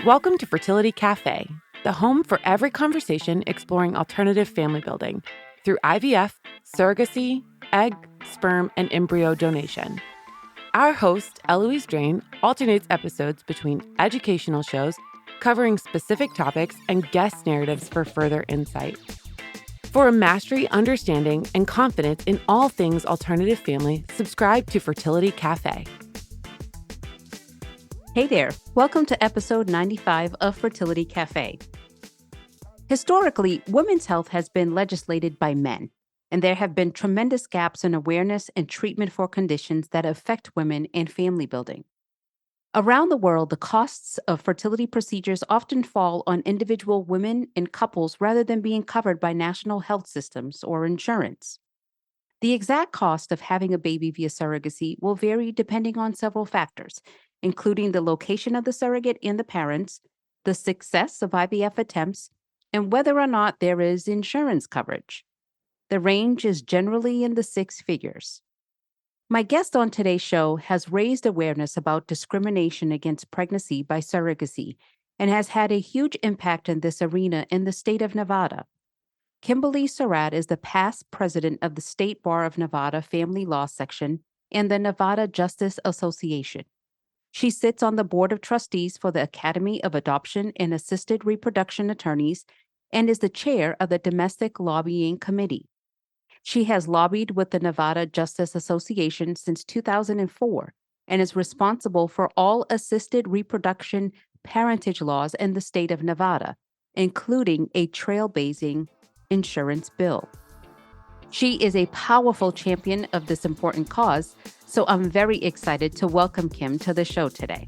Welcome to Fertility Cafe, the home for every conversation exploring alternative family building through IVF, surrogacy, egg, sperm, and embryo donation. Our host, Eloise Drain, alternates episodes between educational shows covering specific topics and guest narratives for further insight. For a mastery, understanding, and confidence in all things alternative family, subscribe to Fertility Cafe. Hey there, welcome to episode 95 of Fertility Cafe. Historically, women's health has been legislated by men, and there have been tremendous gaps in awareness and treatment for conditions that affect women and family building. Around the world, the costs of fertility procedures often fall on individual women and couples rather than being covered by national health systems or insurance. The exact cost of having a baby via surrogacy will vary depending on several factors, including the location of the surrogate and the parents, the success of IVF attempts, and whether or not there is insurance coverage. The range is generally in the six figures. My guest on today's show has raised awareness about discrimination against pregnancy by surrogacy and has had a huge impact in this arena in the state of Nevada. Kimberly Surratt is the past president of the State Bar of Nevada Family Law Section and the Nevada Justice Association. She sits on the Board of Trustees for the Academy of Adoption and Assisted Reproduction Attorneys and is the chair of the Domestic Lobbying Committee. She has lobbied with the Nevada Justice Association since 2004 and is responsible for all assisted reproduction parentage laws in the state of Nevada, including a trailblazing insurance bill. She is a powerful champion of this important cause, so I'm very excited to welcome Kim to the show today.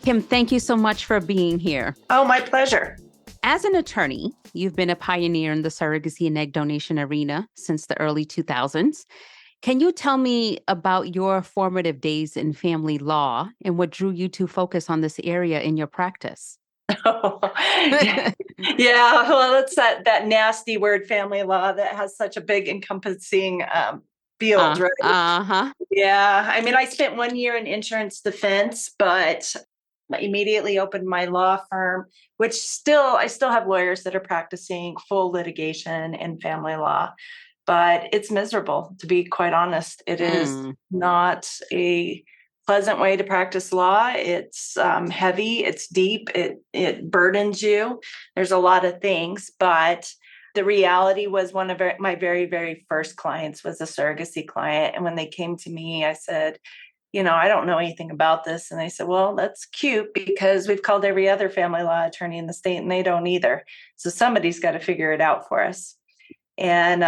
Kim, thank you so much for being here. Oh, my pleasure. As an attorney, you've been a pioneer in the surrogacy and egg donation arena since the early 2000s. Can you tell me about your formative days in family law and what drew you to focus on this area in your practice? Yeah, well, it's that nasty word, family law, that has such a big encompassing field, right? Uh-huh. Yeah, I mean, I spent 1 year in insurance defense, but I immediately opened my law firm, which I still have lawyers that are practicing full litigation in family law, but it's miserable, to be quite honest. It is not a pleasant way to practice law. It's heavy, it's deep, it burdens you. There's a lot of things, but the reality was one of my very, very first clients was a surrogacy client. And when they came to me, I said, I don't know anything about this. And they said, well, that's cute because we've called every other family law attorney in the state and they don't either. So somebody's got to figure it out for us. And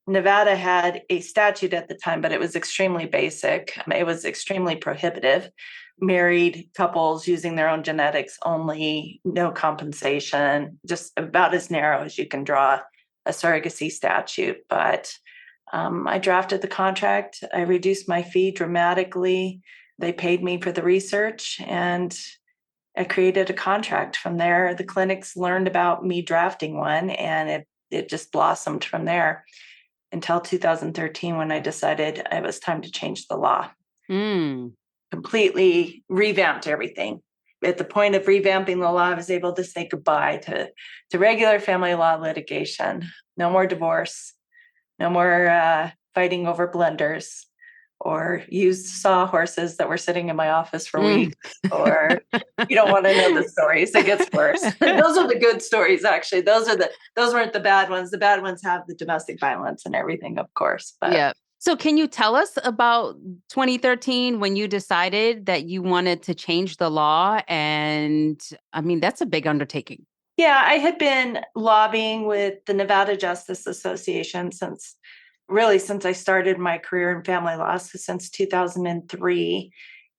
Nevada had a statute at the time, but it was extremely basic. It was extremely prohibitive. Married couples using their own genetics only, no compensation, just about as narrow as you can draw a surrogacy statute. But I drafted the contract. I reduced my fee dramatically. They paid me for the research and I created a contract. From there, the clinics learned about me drafting one and it just blossomed from there until 2013 when I decided it was time to change the law. Completely revamped everything. At the point of revamping the law, I was able to say goodbye to regular family law litigation. No more divorce, no more fighting over blenders or used sawhorses that were sitting in my office for weeks, or you don't want to know the stories. It gets worse. Those are the good stories, actually. Those weren't the bad ones. The bad ones have the domestic violence and everything, of course. But yeah. So can you tell us about 2013 when you decided that you wanted to change the law? And I mean, that's a big undertaking. Yeah, I had been lobbying with the Nevada Justice Association since I started my career in family law, since 2003.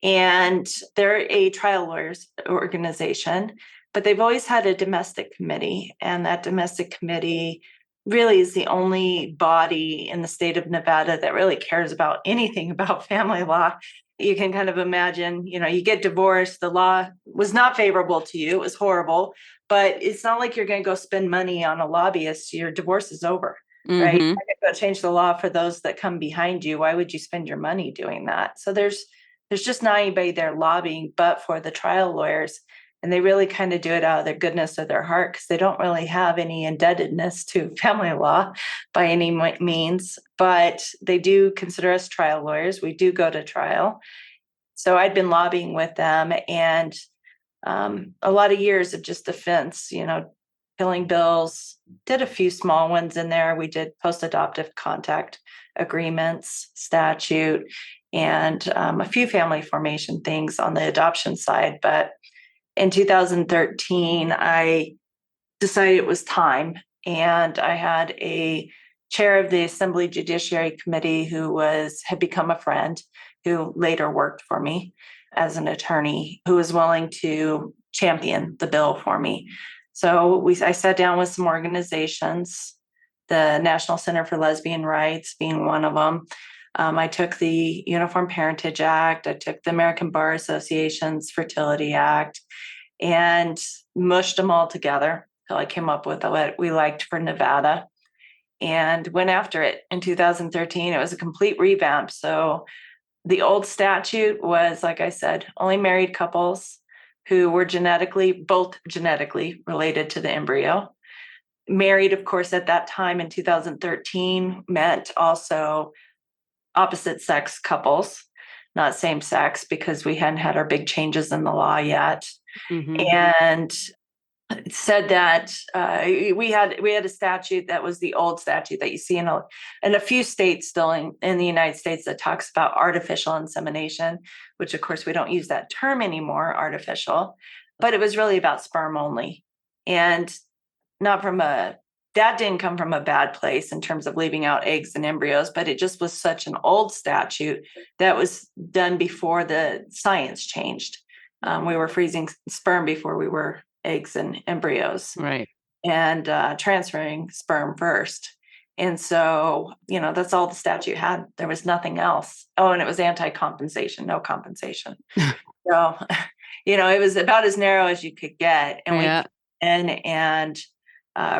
And they're a trial lawyers organization, but they've always had a domestic committee. And that domestic committee really is the only body in the state of Nevada that really cares about anything about family law. You can kind of imagine, you get divorced, the law was not favorable to you, it was horrible, but it's not like you're going to go spend money on a lobbyist. Your divorce is over. Right? You're not going to change the law for those that come behind you. Why would you spend your money doing that? So there's there's just not anybody there lobbying but for the trial lawyers. And they really kind of do it out of the goodness of their heart because they don't really have any indebtedness to family law by any means, but they do consider us trial lawyers. We do go to trial. So I'd been lobbying with them, and a lot of years of just defense, filling bills, did a few small ones in there. We did post-adoptive contact agreements, statute, and a few family formation things on the adoption side. But in 2013, I decided it was time. And I had a chair of the Assembly Judiciary Committee who had become a friend, who later worked for me as an attorney, who was willing to champion the bill for me. So I sat down with some organizations, the National Center for Lesbian Rights being one of them. I took the Uniform Parentage Act, I took the American Bar Association's Fertility Act, and mushed them all together until I came up with what we liked for Nevada, and went after it. In 2013, it was a complete revamp. So the old statute was, like I said, only married couples who were both genetically related to the embryo. Married, of course, at that time in 2013 meant also opposite sex couples, not same sex, because we hadn't had our big changes in the law yet. And said that we had a statute that was the old statute that you see in a few states still in the United States that talks about artificial insemination, which of course we don't use that term anymore, artificial, but it was really about sperm only. And that didn't come from a bad place in terms of leaving out eggs and embryos, but it just was such an old statute that was done before the science changed. We were freezing sperm before we were eggs and embryos, right? And transferring sperm first. And so, that's all the statute had. There was nothing else. Oh, and it was anti-compensation, no compensation. So, it was about as narrow as you could get. And we came in and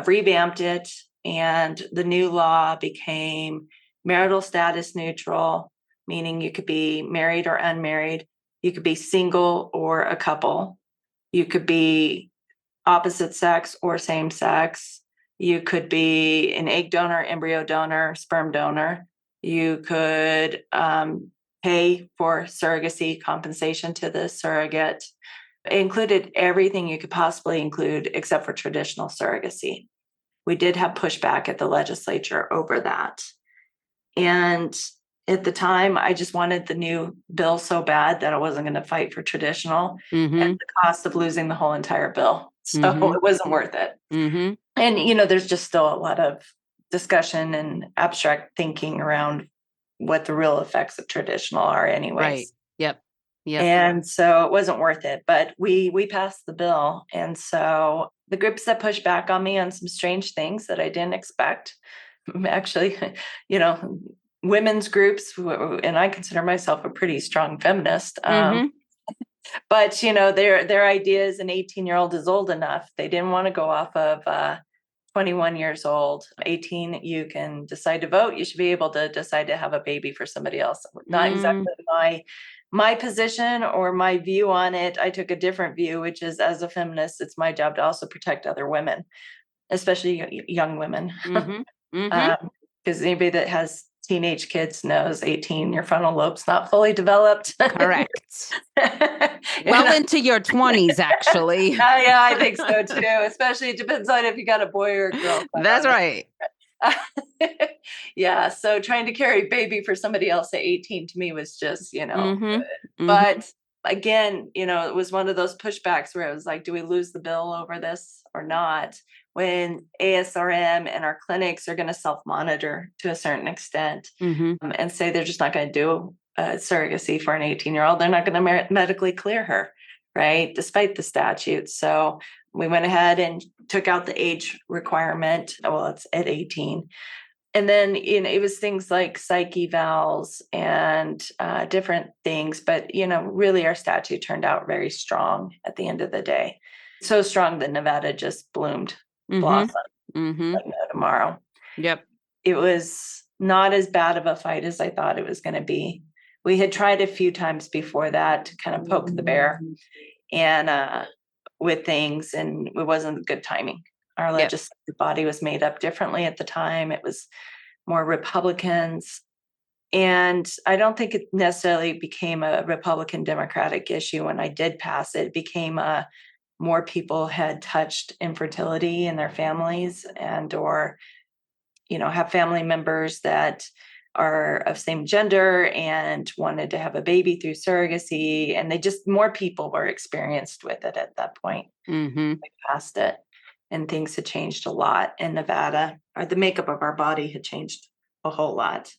revamped it. And the new law became marital status neutral, meaning you could be married or unmarried. You could be single or a couple. You could be opposite sex or same sex. You could be an egg donor, embryo donor, sperm donor. You could pay for surrogacy compensation to the surrogate. It included everything you could possibly include except for traditional surrogacy. We did have pushback at the legislature over that. And at the time, I just wanted the new bill so bad that I wasn't going to fight for traditional at the cost of losing the whole entire bill. So it wasn't worth it. And, there's just still a lot of discussion and abstract thinking around what the real effects of traditional are anyways. Right. Yep. And so it wasn't worth it, but we passed the bill. And so the groups that pushed back on me on some strange things that I didn't expect, actually, women's groups, and I consider myself a pretty strong feminist. But, their idea is an 18-year-old is old enough. They didn't want to go off of 21 years old. 18, you can decide to vote. You should be able to decide to have a baby for somebody else. Not exactly my position or my view on it. I took a different view, which is, as a feminist, it's my job to also protect other women, especially young women. Because anybody that has teenage kids knows 18, your frontal lobe's not fully developed. Correct. Well, into your 20s, actually. Yeah, I think so too. Especially it depends on if you got a boy or a girl. That's right. Yeah. So trying to carry a baby for somebody else at 18 to me was just, good. But again, it was one of those pushbacks where it was like, do we lose the bill over this or not? When ASRM and our clinics are going to self-monitor to a certain extent and say they're just not going to do surrogacy for an 18-year-old. They're not going to medically clear her, right? Despite the statute. So we went ahead and took out the age requirement. Well, it's at 18. And then, it was things like psych evals and different things. But, really our statute turned out very strong at the end of the day. So strong that Nevada just blossomed like no tomorrow. Yep. It was not as bad of a fight as I thought it was going to be. We had tried a few times before that to kind of poke the bear and with things, and it wasn't good timing. Our Yep. legislative body was made up differently at the time. It was more Republicans. And I don't think it necessarily became a Republican Democratic issue when I did pass it. It became more people had touched infertility in their families or have family members that are of same gender and wanted to have a baby through surrogacy. And more people were experienced with it at that point. Mm-hmm. We passed it, and things had changed a lot in Nevada, or the makeup of our body had changed a whole lot,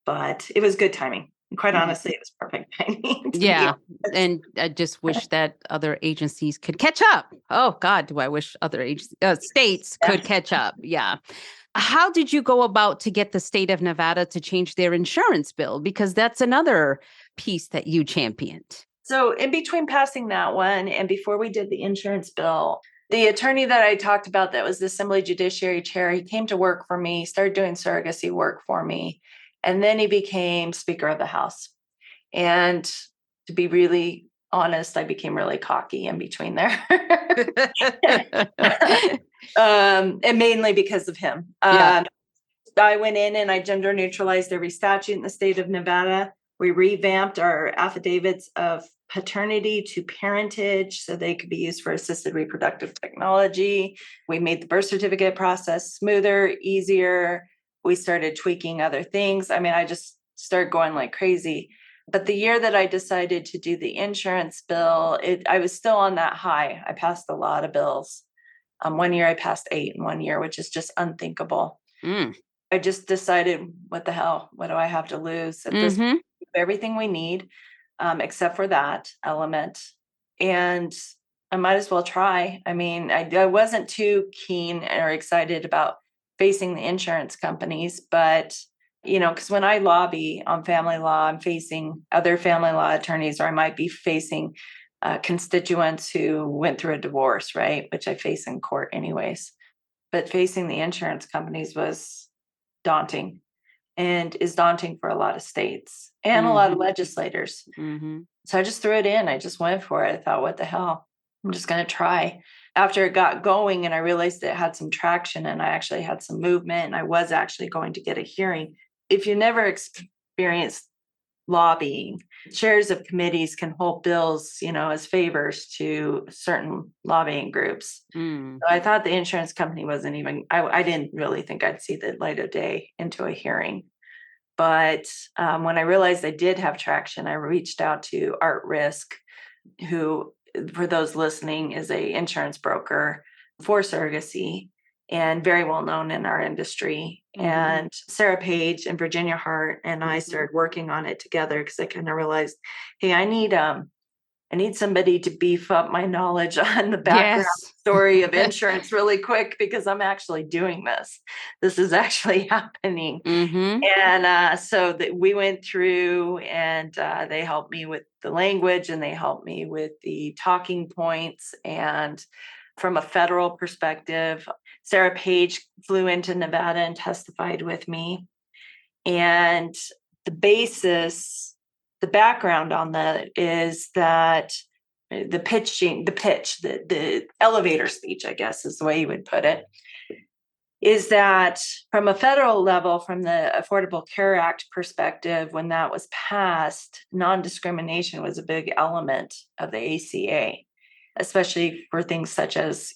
but it was good timing. And quite honestly, it was perfect timing. Yeah. And I just wish that other agencies could catch up. Oh God, do I wish other states could catch up. Yeah. How did you go about to get the state of Nevada to change their insurance bill? Because that's another piece that you championed. So in between passing that one and before we did the insurance bill, the attorney that I talked about that was the Assembly Judiciary Chair, he came to work for me, started doing surrogacy work for me, and then he became Speaker of the House. And to be really honest, I became really cocky in between there. And mainly because of him. Yeah. I went in and I gender neutralized every statute in the state of Nevada. We revamped our affidavits of paternity to parentage so they could be used for assisted reproductive technology. We made the birth certificate process smoother, easier. We started tweaking other things. I mean, I just started going like crazy. But the year that I decided to do the insurance bill, I was still on that high. I passed a lot of bills. One year I passed 8 in 1 year, which is just unthinkable. I just decided, what the hell? What do I have to lose? At this point, everything we need, except for that element. And I might as well try. I mean, I wasn't too keen or excited about facing the insurance companies, but because when I lobby on family law, I'm facing other family law attorneys, or I might be facing constituents who went through a divorce, right? Which I face in court anyways. But facing the insurance companies was daunting, and is daunting for a lot of states and a lot of legislators. So I just threw it in. I just went for it. I thought, what the hell? I'm just going to try. After it got going and I realized it had some traction and I actually had some movement and I was actually going to get a hearing. If you never experienced lobbying, chairs of committees can hold bills, as favors to certain lobbying groups. So I thought the insurance company wasn't even, I didn't really think I'd see the light of day into a hearing. But when I realized I did have traction, I reached out to Art Risk, who, for those listening, is a insurance broker for surrogacy and very well known in our industry. And Sarah Page and Virginia Hart and I started working on it together because I kind of realized, hey, I need somebody to beef up my knowledge on the background story of insurance really quick, because I'm actually doing this. This is actually happening. And so that we went through and they helped me with the language and they helped me with the talking points. And from a federal perspective, Sarah Page flew into Nevada and testified with me. And the background on that is that the elevator speech, I guess is the way you would put it, is that from a federal level, from the Affordable Care Act perspective, when that was passed, non-discrimination was a big element of the ACA, especially for things such as,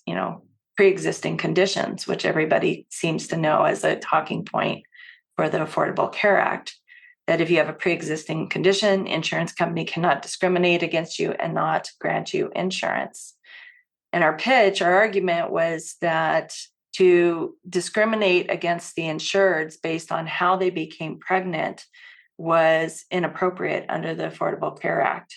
pre-existing conditions, which everybody seems to know as a talking point for the Affordable Care Act, that if you have a pre-existing condition, insurance company cannot discriminate against you and not grant you insurance. And our argument was that to discriminate against the insureds based on how they became pregnant was inappropriate under the Affordable Care Act.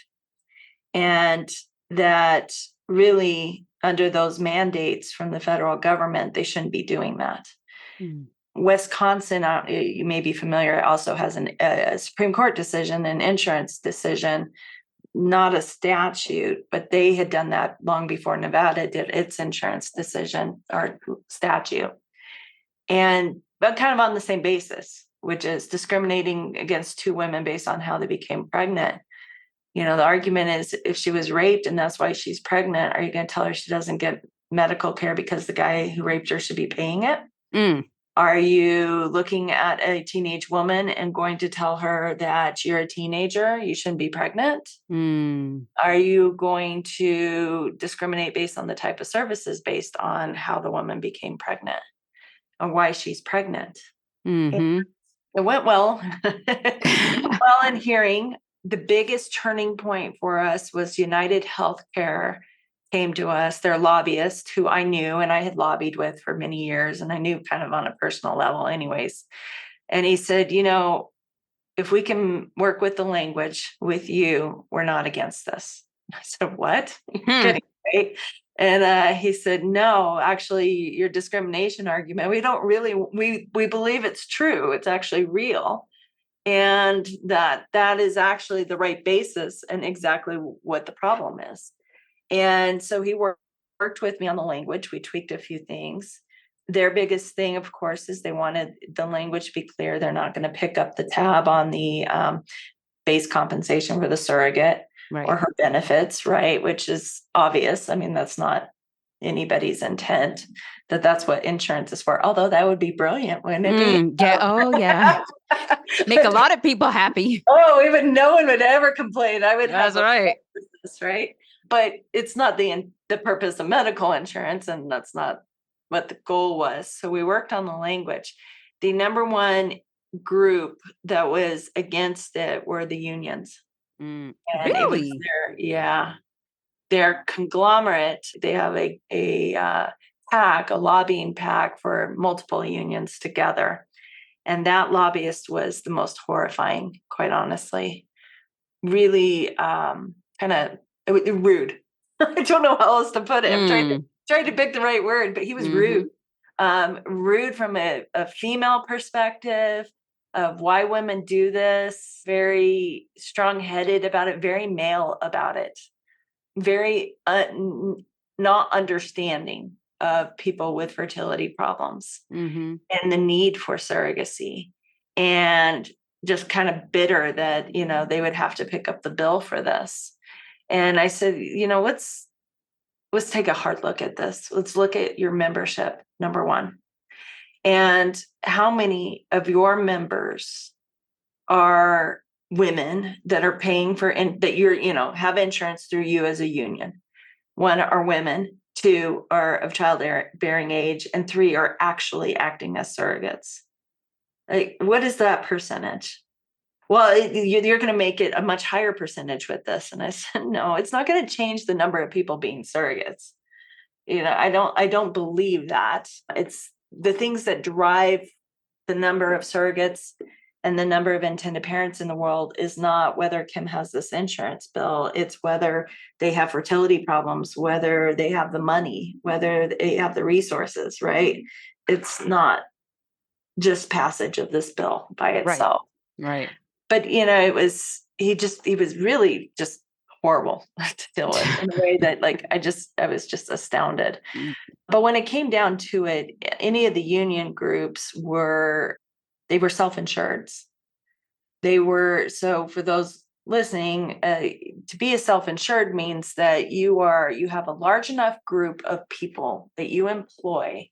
And that really, under those mandates from the federal government, they shouldn't be doing that. Wisconsin, you may be familiar, also has a Supreme Court decision, an insurance decision, not a statute, but they had done that long before Nevada did its insurance decision or statute. But kind of on the same basis. which is discriminating against two women based on how they became pregnant. The argument is, if she was raped and that's why she's pregnant, are you going to tell her she doesn't get medical care because the guy who raped her should be paying it? Are you looking at a teenage woman and going to tell her that you're a teenager, you shouldn't be pregnant? Are you going to discriminate based on the type of services based on how the woman became pregnant or why she's pregnant? It went well. Well, in hearing, the biggest turning point for us was United Healthcare came to us, their lobbyist, who I knew and I had lobbied with for many years, and I knew kind of on a personal level anyways. And he said, if we can work with the language with you, we're not against this. I said, what? You're kidding, right? And he said, no, actually, your discrimination argument, we don't really, we believe it's true. It's actually real. And that is actually the right basis and exactly what the problem is. And so he worked with me on the language. We tweaked a few things. Their biggest thing, of course, is they wanted the language to be clear. They're not going to pick up the tab on the base compensation for the surrogate or her benefits, right? Which is obvious. I mean, that's not anybody's intent, that's what insurance is for. Although that would be brilliant, wouldn't it be? Yeah. Oh, yeah. Make a lot of people happy. Oh, no one would ever complain. I would That's right. Business, right? But it's not the purpose of medical insurance, and that's not what the goal was. So we worked on the language. The number one group that was against it were the unions. And really? It was their conglomerate. They have a pack, a lobbying pack for multiple unions together. And that lobbyist was the most horrifying, quite honestly. Really kind of rude. I don't know how else to put it. I'm trying to pick the right word, but he was rude. Rude from a female perspective of why women do this, very strong-headed about it, very male about it, very not understanding of people with fertility problems and the need for surrogacy, and just kind of bitter that, they would have to pick up the bill for this. And I said, let's take a hard look at this. Let's look at your membership, number one. And how many of your members are women that are paying for, and that have insurance through you as a union? One, are women. Two, are of childbearing age. And three, are actually acting as surrogates. Like, what is that percentage? Well, you're going to make it a much higher percentage with this. And I said, no, it's not going to change the number of people being surrogates. I don't believe that. It's the things that drive the number of surrogates and the number of intended parents in the world is not whether Kim has this insurance bill. It's whether they have fertility problems, whether they have the money, whether they have the resources, right? It's not just passage of this bill by itself. Right. But, he was really just horrible to deal with in a way that, I was just astounded. But when it came down to it, any of the union groups were self-insureds. So for those listening, to be a self-insured means that you have a large enough group of people that you employ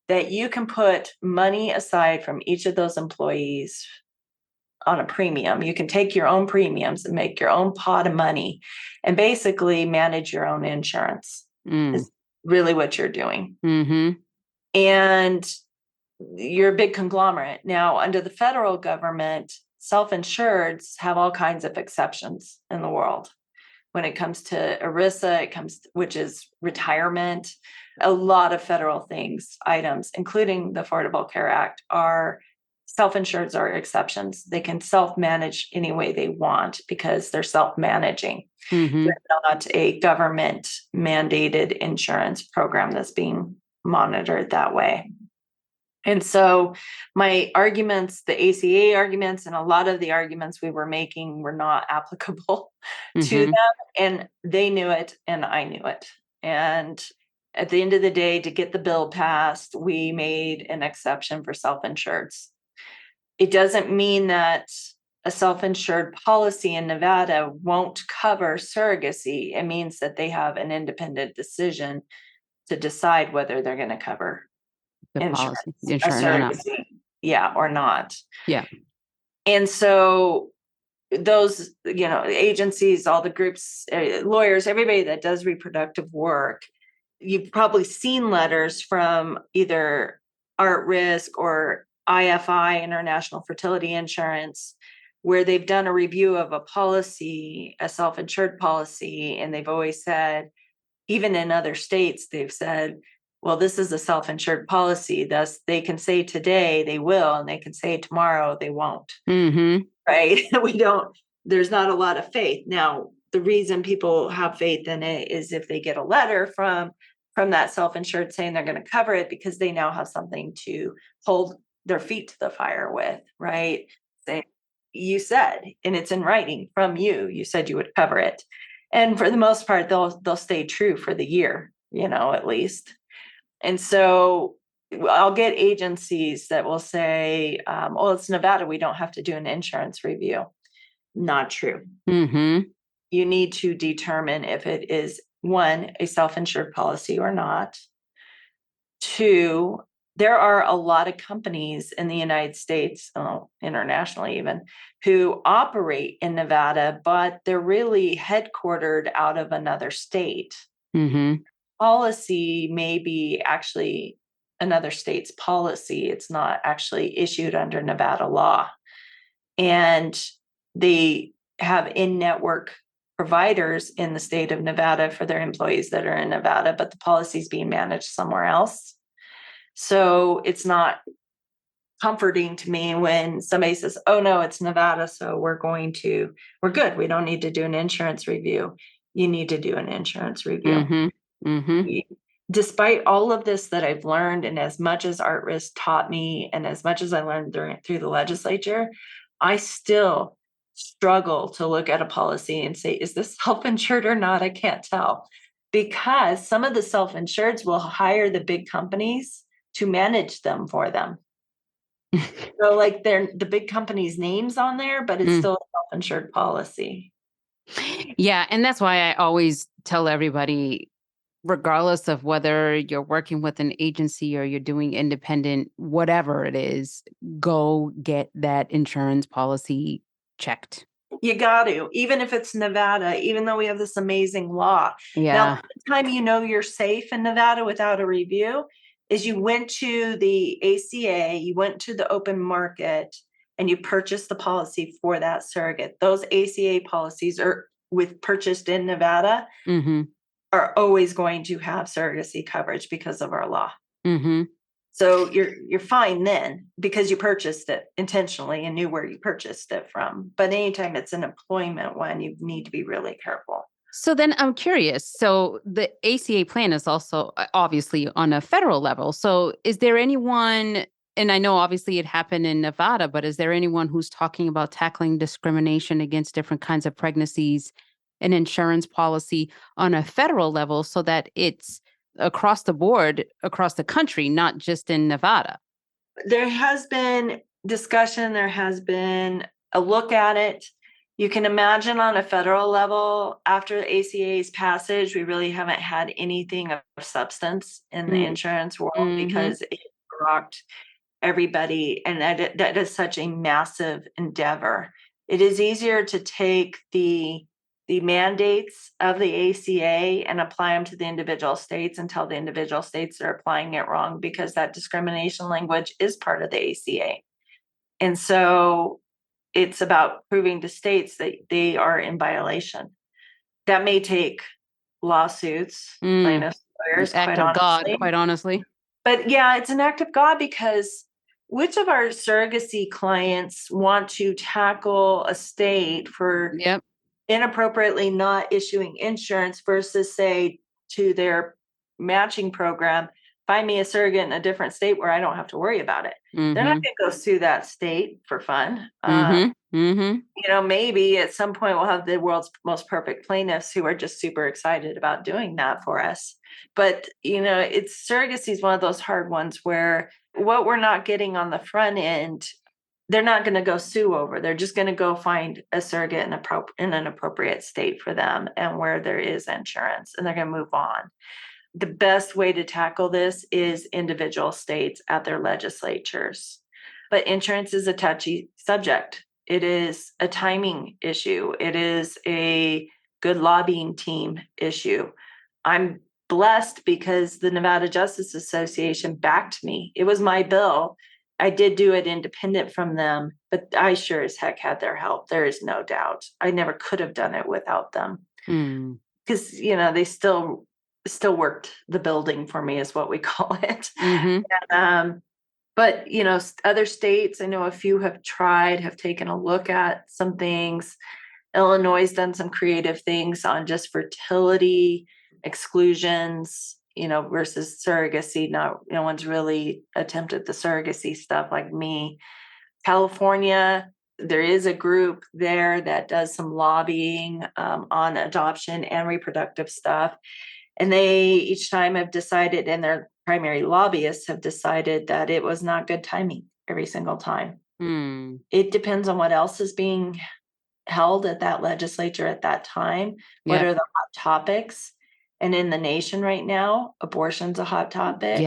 that you can put money aside from each of those employees on a premium. You can take your own premiums and make your own pot of money and basically manage your own insurance is really what you're doing. And you're a big conglomerate. Now, under the federal government, self-insureds have all kinds of exceptions in the world. When it comes to ERISA, which is retirement, a lot of federal items, including the Affordable Care Act, are self-insureds are exceptions. They can self-manage any way they want because they're self-managing. They're not a government mandated insurance program that's being monitored that way. And so my arguments, the ACA arguments, and a lot of the arguments we were making were not applicable to them. And they knew it, and I knew it. And at the end of the day, to get the bill passed, we made an exception for self-insureds. It doesn't mean that a self-insured policy in Nevada won't cover surrogacy. It means that they have an independent decision to decide whether they're going to cover The insurance, policy, a insurance or not. surrogacy, yeah, or not. Yeah. And so those, agencies, all the groups, lawyers, everybody that does reproductive work, you've probably seen letters from either Art Risk or IFI, International Fertility Insurance, where they've done a review of a policy, a self-insured policy, and they've always said, even in other states, they've said, well, this is a self-insured policy. Thus, they can say today they will, and they can say tomorrow they won't. Mm-hmm. Right? There's not a lot of faith. Now, the reason people have faith in it is if they get a letter from that self-insured saying they're going to cover it, because they now have something to hold their feet to the fire with, right? Say, you said, and it's in writing from you, you said you would cover it. And for the most part, they'll stay true for the year, at least. And so I'll get agencies that will say, oh, it's Nevada, we don't have to do an insurance review. Not true. Mm-hmm. You need to determine if it is, one, a self-insured policy or not. Two, there are a lot of companies in the United States, internationally even, who operate in Nevada, but they're really headquartered out of another state. Mm-hmm. Policy may be actually another state's policy. It's not actually issued under Nevada law. And they have in-network providers in the state of Nevada for their employees that are in Nevada, but the policy is being managed somewhere else. So it's not comforting to me when somebody says, oh no, it's Nevada, so we're good. We don't need to do an insurance review. You need to do an insurance review. Mm-hmm. Mm-hmm. Despite all of this that I've learned, and as much as Art Risk taught me, and as much as I learned through the legislature, I still struggle to look at a policy and say, is this self-insured or not? I can't tell, because some of the self-insureds will hire the big companies to manage them for them. So like the big company's name's on there, but it's still a self-insured policy. Yeah. And that's why I always tell everybody, regardless of whether you're working with an agency or you're doing independent, whatever it is, go get that insurance policy checked. You got to, even if it's Nevada, even though we have this amazing law. Yeah. Now, the time you're safe in Nevada without a review is you went to the ACA, you went to the open market, and you purchased the policy for that surrogate. Those ACA policies are purchased in Nevada, Mm-hmm. are always going to have surrogacy coverage because of our law. Mm-hmm. So you're fine then, because you purchased it intentionally and knew where you purchased it from. But anytime it's an employment one, you need to be really careful. So then I'm curious. So the ACA plan is also obviously on a federal level. So is there anyone, and I know obviously it happened in Nevada, but is there anyone who's talking about tackling discrimination against different kinds of pregnancies and insurance policy on a federal level so that it's across the board, across the country, not just in Nevada? There has been discussion, there has been a look at it. You can imagine on a federal level, after the ACA's passage, we really haven't had anything of substance in the insurance world because it rocked everybody. And that is such a massive endeavor. It is easier to take the mandates of the ACA and apply them to the individual states and tell the individual states they're applying it wrong, because that discrimination language is part of the ACA. And so it's about proving to states that they are in violation. That may take lawsuits, plaintiffs, lawyers, Quite honestly. But yeah, it's an act of God, because which of our surrogacy clients want to tackle a state for inappropriately not issuing insurance versus say to their matching program, find me a surrogate in a different state where I don't have to worry about it. They're not going to go sue that state for fun. Maybe at some point we'll have the world's most perfect plaintiffs who are just super excited about doing that for us. But, surrogacy is one of those hard ones where what we're not getting on the front end they're not going to go sue over. They're just going to go find a surrogate in an appropriate state for them and where there is insurance, and they're going to move on. The best way to tackle this is individual states at their legislatures. But insurance is a touchy subject. It is a timing issue. It is a good lobbying team issue. I'm blessed because the Nevada Justice Association backed me. It was my bill. I did do it independent from them, but I sure as heck had their help. There is no doubt. I never could have done it without them. Because, they still worked the building for me, is what we call it. But, other states, I know a few have taken a look at some things. Illinois has done some creative things on just fertility exclusions, versus surrogacy. No one's really attempted the surrogacy stuff like me. California, there is a group there that does some lobbying on adoption and reproductive stuff. And they each time have decided, and their primary lobbyists have decided, that it was not good timing every single time. It depends on what else is being held at that legislature at that time. What are the hot topics? And in the nation right now, abortion's a hot topic.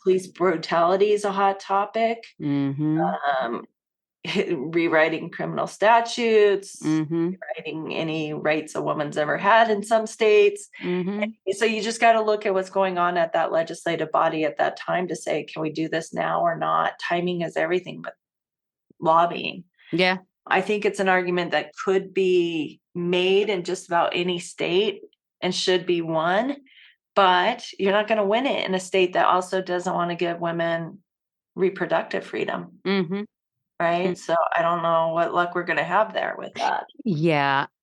Police brutality is a hot topic. Rewriting criminal statutes, rewriting any rights a woman's ever had in some states. So you just got to look at what's going on at that legislative body at that time to say, can we do this now or not? Timing is everything, but lobbying. I think it's an argument that could be made in just about any state and should be won, but you're not going to win it in a state that also doesn't want to give women reproductive freedom. Right. So I don't know what luck we're going to have there with that.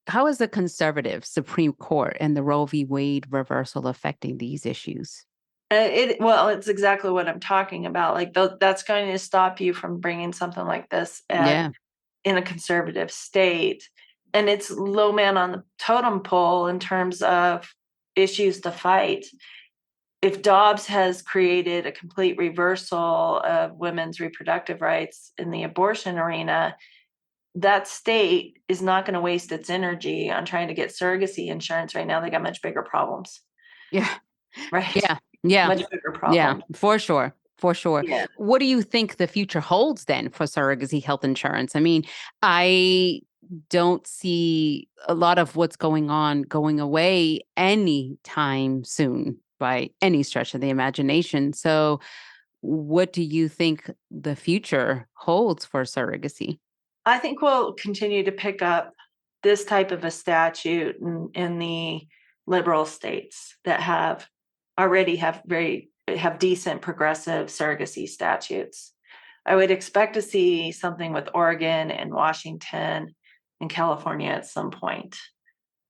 How is the conservative Supreme Court and the Roe v. Wade reversal affecting these issues? It's exactly what I'm talking about. Like that's going to stop you from bringing something like this in a conservative state. And it's low man on the totem pole in terms of issues to fight. If Dobbs has created a complete reversal of women's reproductive rights in the abortion arena, that state is not going to waste its energy on trying to get surrogacy insurance right now. They got much bigger problems. Right. Much bigger problems. For sure. What do you think the future holds then for surrogacy health insurance? I mean, I don't see a lot of what's going on going away anytime soon by any stretch of the imagination. So what do you think the future holds for surrogacy? I think we'll continue to pick up this type of a statute in the liberal states that have decent progressive surrogacy statutes. I would expect to see something with Oregon and Washington and California at some point.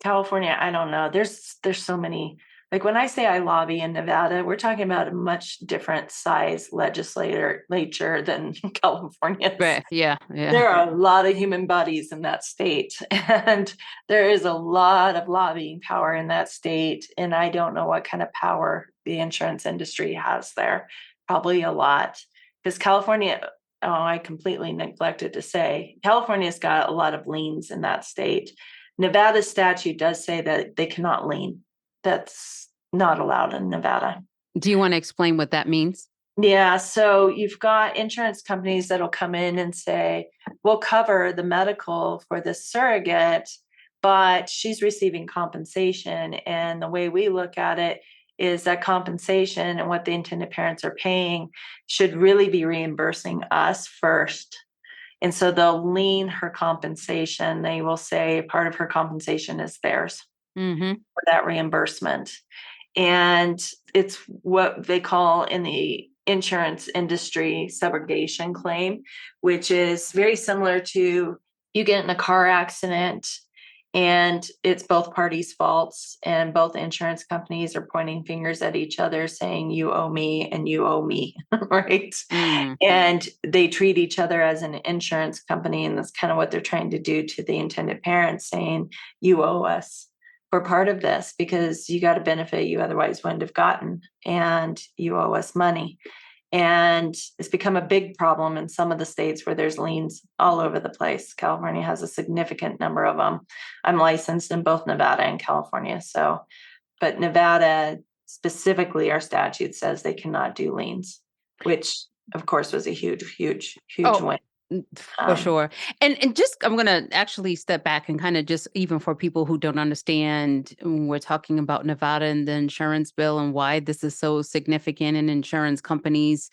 California, I don't know. There's so many. Like when I say I lobby in Nevada, we're talking about a much different size legislature than California. There are a lot of human bodies in that state, and there is a lot of lobbying power in that state. And I don't know what kind of power the insurance industry has there. Probably a lot, because California, I completely neglected to say, California's got a lot of liens in that state. Nevada's statute does say that they cannot lien. That's not allowed in Nevada. Do you want to explain what that means? Yeah. So you've got insurance companies that'll come in and say, we'll cover the medical for this surrogate, but she's receiving compensation. And the way we look at it is that compensation and what the intended parents are paying should really be reimbursing us first. And so they'll lien her compensation. They will say part of her compensation is theirs for that reimbursement. And it's what they call in the insurance industry subrogation claim, which is very similar to you get in a car accident and it's both parties' faults, and both insurance companies are pointing fingers at each other saying, you owe me and you owe me, right? And they treat each other as an insurance company, and that's kind of what they're trying to do to the intended parents, saying, you owe us for part of this because you got a benefit you otherwise wouldn't have gotten, and you owe us money. And it's become a big problem in some of the states where there's liens all over the place. California has a significant number of them. I'm licensed in both Nevada and California. But Nevada specifically, our statute says they cannot do liens, which of course was a huge win. For sure. And just, I'm going to actually step back and kind of just, even for people who don't understand, we're talking about Nevada and the insurance bill and why this is so significant in insurance companies,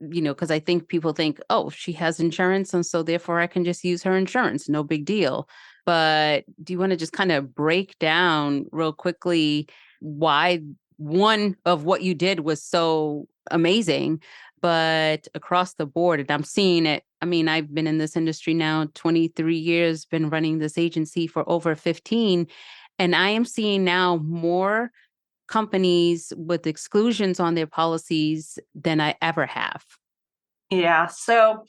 because I think people think, oh, she has insurance, and so therefore I can just use her insurance. No big deal. But do you want to just kind of break down real quickly why one of what you did was so amazing, but across the board, and I'm seeing it. I mean, I've been in this industry now 23 years, been running this agency for over 15, and I am seeing now more companies with exclusions on their policies than I ever have. Yeah. So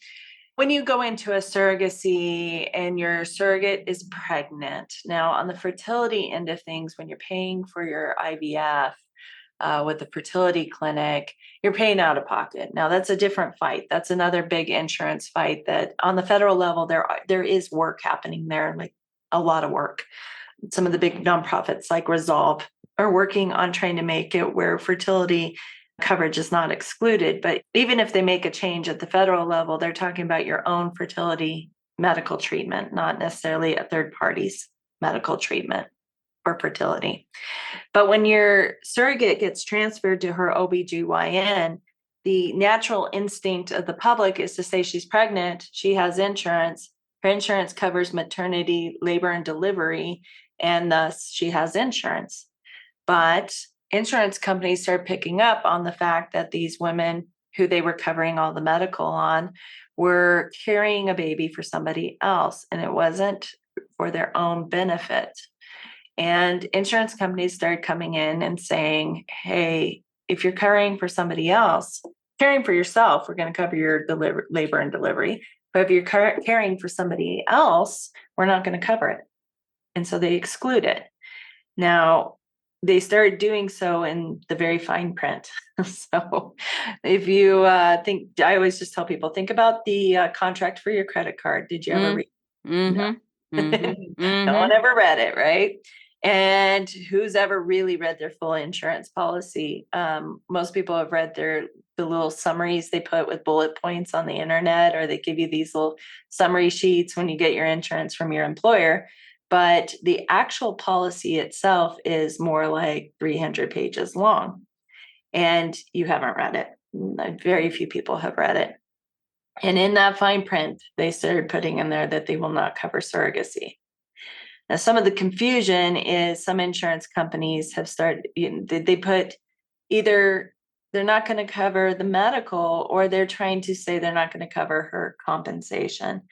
when you go into a surrogacy and your surrogate is pregnant, now on the fertility end of things, when you're paying for your IVF, with the fertility clinic, you're paying out of pocket. Now that's a different fight. That's another big insurance fight that on the federal level, there is work happening there, like a lot of work. Some of the big nonprofits like Resolve are working on trying to make it where fertility coverage is not excluded. But even if they make a change at the federal level, they're talking about your own fertility medical treatment, not necessarily a third party's medical treatment for fertility. But when your surrogate gets transferred to her OBGYN, the natural instinct of the public is to say she's pregnant, she has insurance, her insurance covers maternity, labor, and delivery, and thus she has insurance. But insurance companies start picking up on the fact that these women who they were covering all the medical on were carrying a baby for somebody else, and it wasn't for their own benefit. And insurance companies started coming in and saying, hey, if you're caring for somebody else, caring for yourself, we're going to cover your labor and delivery. But if you're caring for somebody else, we're not going to cover it. And so they exclude it. Now, they started doing so in the very fine print. So if you think, I always just tell people, think about the contract for your credit card. Did you ever read? No. No one ever read it, right? And who's ever really read their full insurance policy? Most people have read the little summaries they put with bullet points on the internet, or they give you these little summary sheets when you get your insurance from your employer. But the actual policy itself is more like 300 pages long, and you haven't read it. Very few people have read it. And in that fine print, they started putting in there that they will not cover surrogacy. Now, some of the confusion is some insurance companies have started, they put either they're not going to cover the medical, or they're trying to say they're not going to cover her compensation.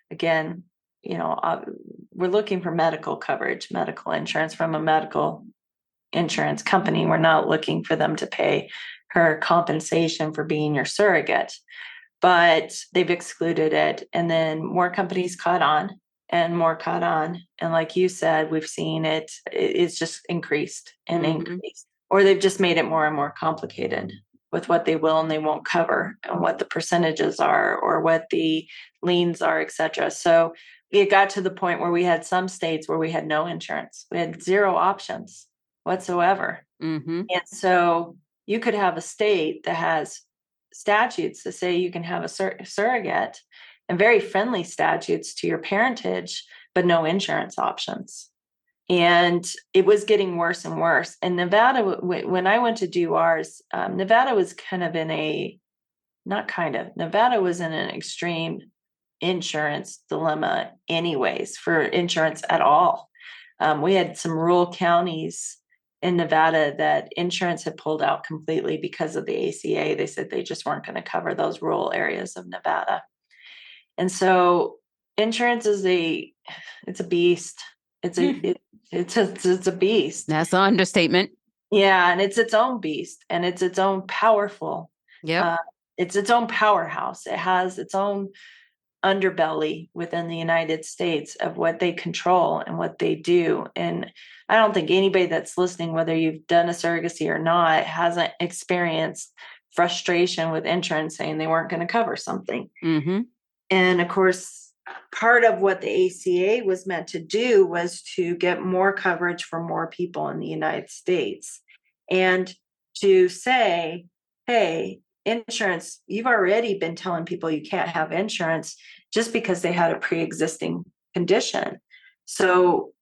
Again, we're looking for medical coverage, medical insurance from a medical insurance company. We're not looking for them to pay her compensation for being your surrogate. But they've excluded it. And then more companies caught on and more caught on. And like you said, we've seen it's just increased and increased. Or they've just made it more and more complicated with what they will and they won't cover, and what the percentages are, or what the liens are, et cetera. So it got to the point where we had some states where we had no insurance. We had zero options whatsoever. And so you could have a state that has statutes to say you can have a surrogate, and very friendly statutes to your parentage, but no insurance options. And it was getting worse and worse. And Nevada, when I went to do ours, Nevada was Nevada was in an extreme insurance dilemma anyways, for insurance at all. We had some rural counties in Nevada that insurance had pulled out completely because of the ACA. They said they just weren't going to cover those rural areas of Nevada. And so insurance is it's a beast. It's a beast. That's an understatement. Yeah. And it's its own beast, and it's its own powerful. Yeah. It's its own powerhouse. It has its own underbelly within the United States of what they control and what they do. And I don't think anybody that's listening, whether you've done a surrogacy or not, hasn't experienced frustration with insurance saying they weren't going to cover something. Mm-hmm. And of course, part of what the ACA was meant to do was to get more coverage for more people in the United States and to say, hey, insurance, you've already been telling people you can't have insurance just because they had a pre-existing condition. So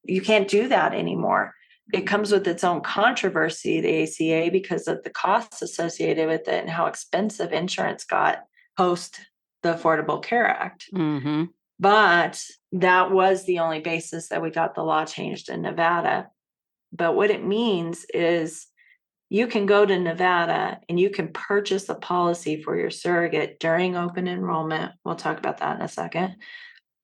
you can't do that anymore. It comes with its own controversy, the ACA, because of the costs associated with it and how expensive insurance got post the Affordable Care Act. Mm-hmm. But that was the only basis that we got the law changed in Nevada. But what it means is you can go to Nevada and you can purchase a policy for your surrogate during open enrollment. We'll talk about that in a second.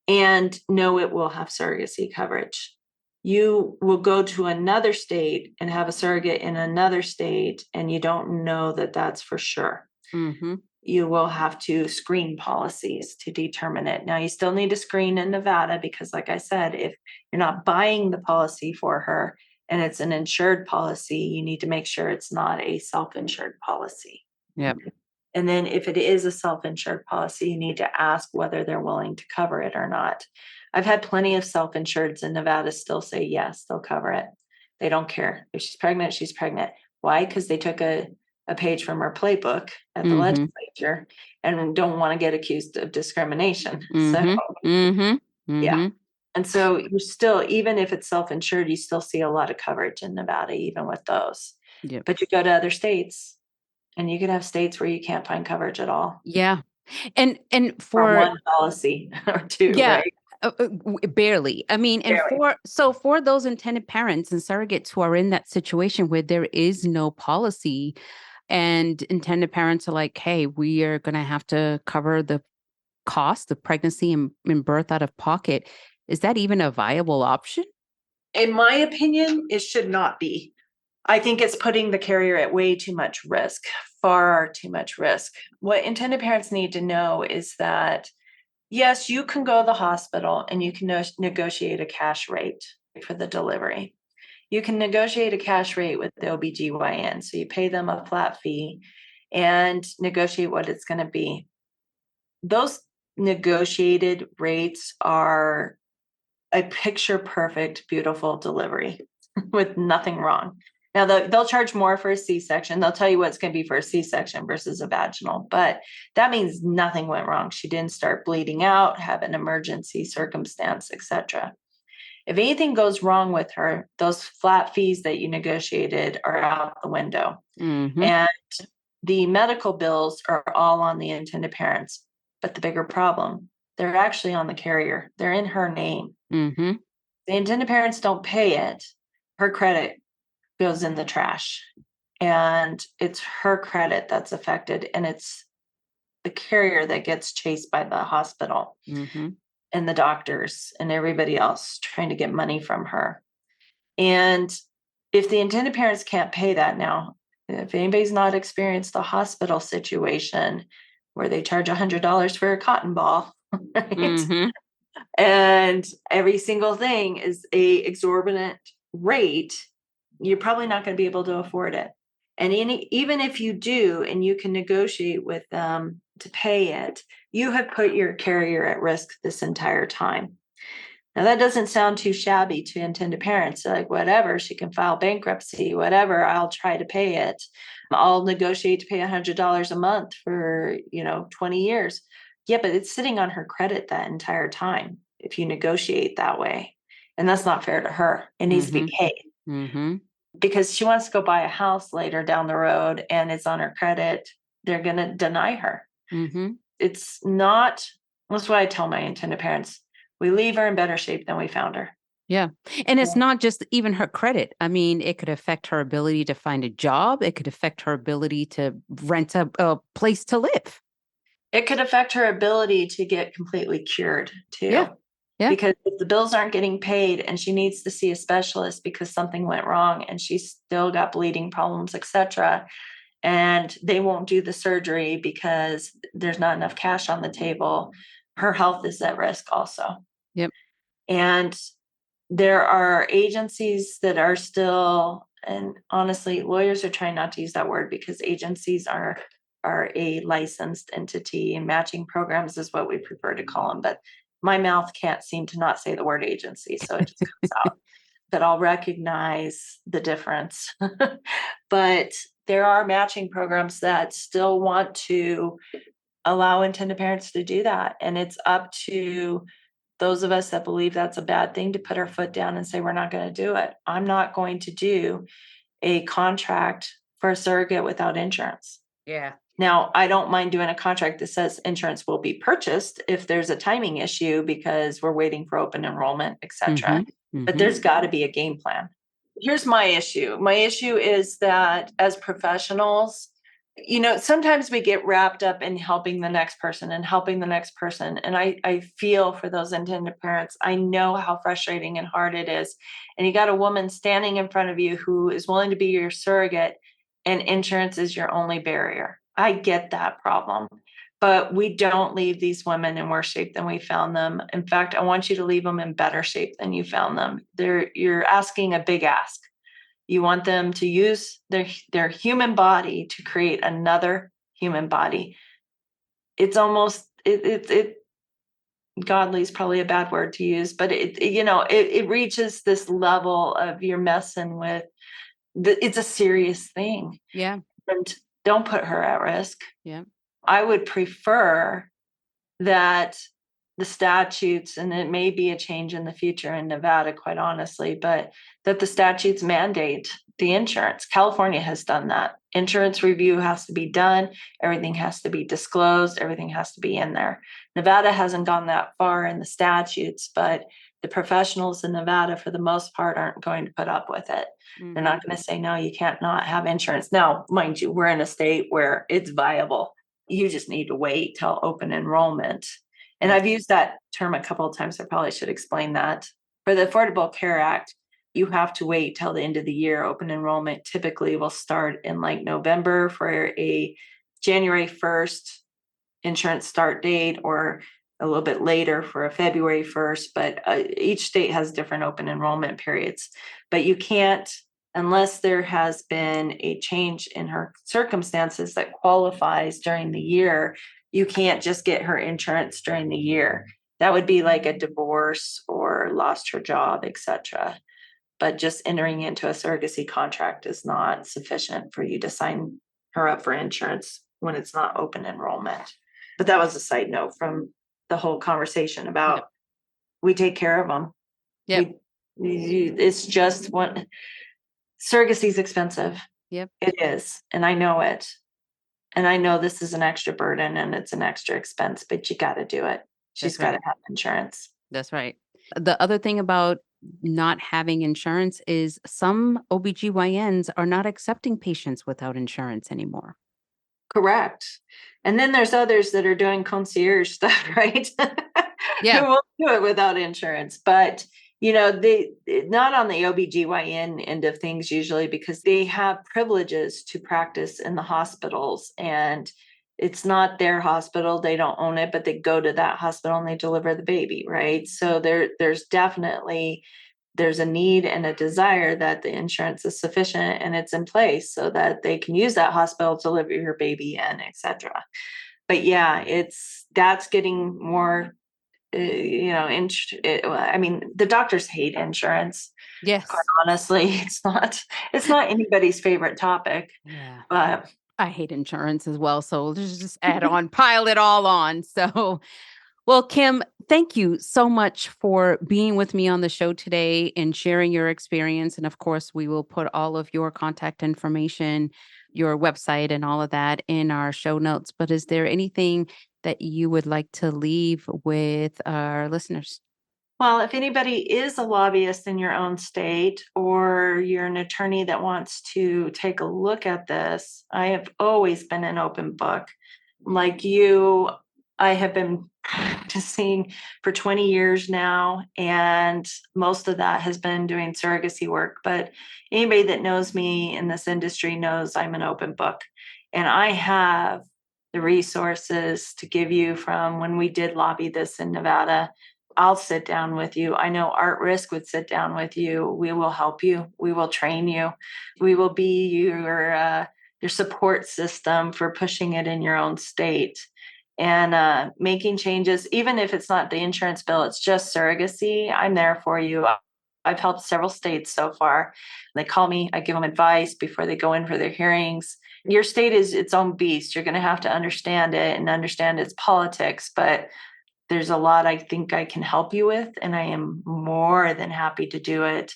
And know it will have surrogacy coverage. You will go to another state and have a surrogate in another state, and you don't know that that's for sure. Mm-hmm. You will have to screen policies to determine it. Now, you still need to screen in Nevada because, like I said, if you're not buying the policy for her and it's an insured policy, you need to make sure it's not a self-insured policy. Yep. And then if it is a self-insured policy, you need to ask whether they're willing to cover it or not. I've had plenty of self-insureds in Nevada still say, yes, they'll cover it. They don't care. If she's pregnant, she's pregnant. Why? Because they took a page from her playbook at the legislature and don't want to get accused of discrimination. Mm-hmm. So, Mm-hmm. yeah. And so you're still, even if it's self-insured, you still see a lot of coverage in Nevada, even with those. Yep. But you go to other states, and you could have states where you can't find coverage at all. Yeah. And For for one policy or two, yeah, right? barely. I mean, and Barely. for those intended parents and surrogates who are in that situation where there is no policy and intended parents are like, hey, we are going to have to cover the cost of pregnancy and birth out of pocket. Is that even a viable option? In my opinion, it should not be. I think it's putting the carrier at way too much risk, far too much risk. What intended parents need to know is that, yes, you can go to the hospital and you can negotiate a cash rate for the delivery. You can negotiate a cash rate with the OBGYN. So you pay them a flat fee and negotiate what it's going to be. Those negotiated rates are a picture perfect, beautiful delivery with nothing wrong. Now, they'll charge more for a C-section. They'll tell you what it's going to be for a C-section versus a vaginal, but that means nothing went wrong. She didn't start bleeding out, have an emergency circumstance, etc. If anything goes wrong with her, those flat fees that you negotiated are out the window. Mm-hmm. And the medical bills are all on the intended parents. But the bigger problem, they're actually on the carrier. They're in her name. Mm-hmm. The intended parents don't pay it. Her credit goes in the trash. And it's her credit that's affected. And it's the carrier that gets chased by the hospital Mm-hmm. and the doctors and everybody else trying to get money from her. And if the intended parents can't pay that now, if anybody's not experienced the hospital situation where they charge $100 for a cotton ball, right? Mm-hmm. And every single thing is a exorbitant rate, you're probably not going to be able to afford it. And even if you do, and you can negotiate with them to pay it, you have put your carrier at risk this entire time. Now, that doesn't sound too shabby to intended parents. They're like, whatever, she can file bankruptcy, whatever, I'll try to pay it. I'll negotiate to pay $100 a month for, 20 years. Yeah, but it's sitting on her credit that entire time if you negotiate that way. And that's not fair to her. It needs to be paid. Mm-hmm. Because she wants to go buy a house later down the road and it's on her credit. They're going to deny her. Mm-hmm. It's not, that's why I tell my intended parents, we leave her in better shape than we found her. Yeah. And it's not just even her credit. I mean, it could affect her ability to find a job. It could affect her ability to rent a place to live. It could affect her ability to get completely cured too. Yeah. Yeah. Because if the bills aren't getting paid and she needs to see a specialist because something went wrong and she's still got bleeding problems, etc., and they won't do the surgery because there's not enough cash on the table, her health is at risk also. Yep. And there are agencies that are still and honestly, lawyers are trying not to use that word because agencies are a licensed entity, and matching programs is what we prefer to call them. But my mouth can't seem to not say the word agency, so it just comes out. But I'll recognize the difference. But there are matching programs that still want to allow intended parents to do that. And it's up to those of us that believe that's a bad thing to put our foot down and say, we're not going to do it. I'm not going to do a contract for a surrogate without insurance. Yeah. Now, I don't mind doing a contract that says insurance will be purchased if there's a timing issue because we're waiting for open enrollment, et cetera. But there's got to be a game plan. Here's my issue. My issue is that as professionals, sometimes we get wrapped up in helping the next person and helping the next person. And I feel for those intended parents. I know how frustrating and hard it is. And you got a woman standing in front of you who is willing to be your surrogate, and insurance is your only barrier. I get that problem, but we don't leave these women in worse shape than we found them. In fact, I want you to leave them in better shape than you found them. You're asking a big ask. You want them to use their human body to create another human body. It's almost godly is probably a bad word to use, but it reaches this level of you're messing with it's a serious thing. Yeah. And don't put her at risk. Yeah. I would prefer that the statutes, and it may be a change in the future in Nevada, quite honestly, but that the statutes mandate the insurance. California has done that. Insurance review has to be done. Everything has to be disclosed. Everything has to be in there. Nevada hasn't gone that far in the statutes, but the professionals in Nevada, for the most part, aren't going to put up with it. They're not going to say, no, you can't not have insurance. Now, mind you, we're in a state where it's viable. You just need to wait till open enrollment. And I've used that term a couple of times. I probably should explain that. For the Affordable Care Act, you have to wait till the end of the year. Open enrollment typically will start in like November for a January 1st insurance start date, or a little bit later for a February 1st. But each state has different open enrollment periods. But you can't, unless there has been a change in her circumstances that qualifies during the year, you can't just get her insurance during the year. That would be like a divorce or lost her job, etc. But just entering into a surrogacy contract is not sufficient for you to sign her up for insurance when it's not open enrollment. But that was a side note from the whole conversation about we take care of them. Yep. It's just one. Surrogacy is expensive. Yep. It is. And I know it. And I know this is an extra burden and it's an extra expense, but you got to do it. She's got to have insurance. That's right. The other thing about not having insurance is some OBGYNs are not accepting patients without insurance anymore. Correct. And then there's others that are doing concierge stuff, right? Yeah. Who won't do it without insurance. But, they not on the OBGYN end of things usually, because they have privileges to practice in the hospitals, and it's not their hospital. They don't own it, but they go to that hospital and they deliver the baby, right? So there's definitely there's a need and a desire that the insurance is sufficient and it's in place so that they can use that hospital to deliver your baby in, etc. But yeah, that's getting more, I mean, the doctors hate insurance. Yes. Quite honestly, it's not anybody's favorite topic. Yeah. But I hate insurance as well. So let's just add on, pile it all on. So, well, Kim, thank you so much for being with me on the show today and sharing your experience. And of course, we will put all of your contact information, your website, and all of that in our show notes. But is there anything that you would like to leave with our listeners? Well, if anybody is a lobbyist in your own state, or you're an attorney that wants to take a look at this, I have always been an open book. Like you, I have been practicing for 20 years now, and most of that has been doing surrogacy work. But anybody that knows me in this industry knows I'm an open book. And I have the resources to give you from when we did lobby this in Nevada, I'll sit down with you. I know Art Risk would sit down with you. We will help you. We will train you. We will be your support system for pushing it in your own state and making changes. Even if it's not the insurance bill, it's just surrogacy. I'm there for you. I've helped several states so far. They call me. I give them advice before they go in for their hearings. Your state is its own beast. You're going to have to understand it and understand its politics, but there's a lot I think I can help you with, and I am more than happy to do it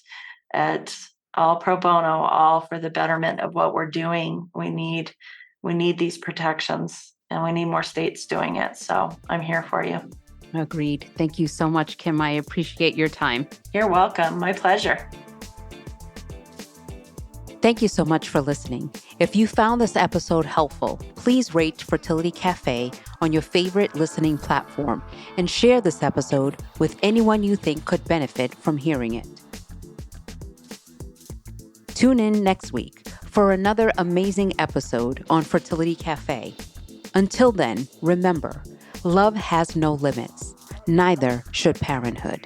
at all pro bono, all for the betterment of what we're doing. We need these protections, and we need more states doing it. So I'm here for you. Agreed. Thank you so much, Kim. I appreciate your time. You're welcome. My pleasure. Thank you so much for listening. If you found this episode helpful, please rate Fertility Cafe on your favorite listening platform and share this episode with anyone you think could benefit from hearing it. Tune in next week for another amazing episode on Fertility Cafe. Until then, remember, love has no limits. Neither should parenthood.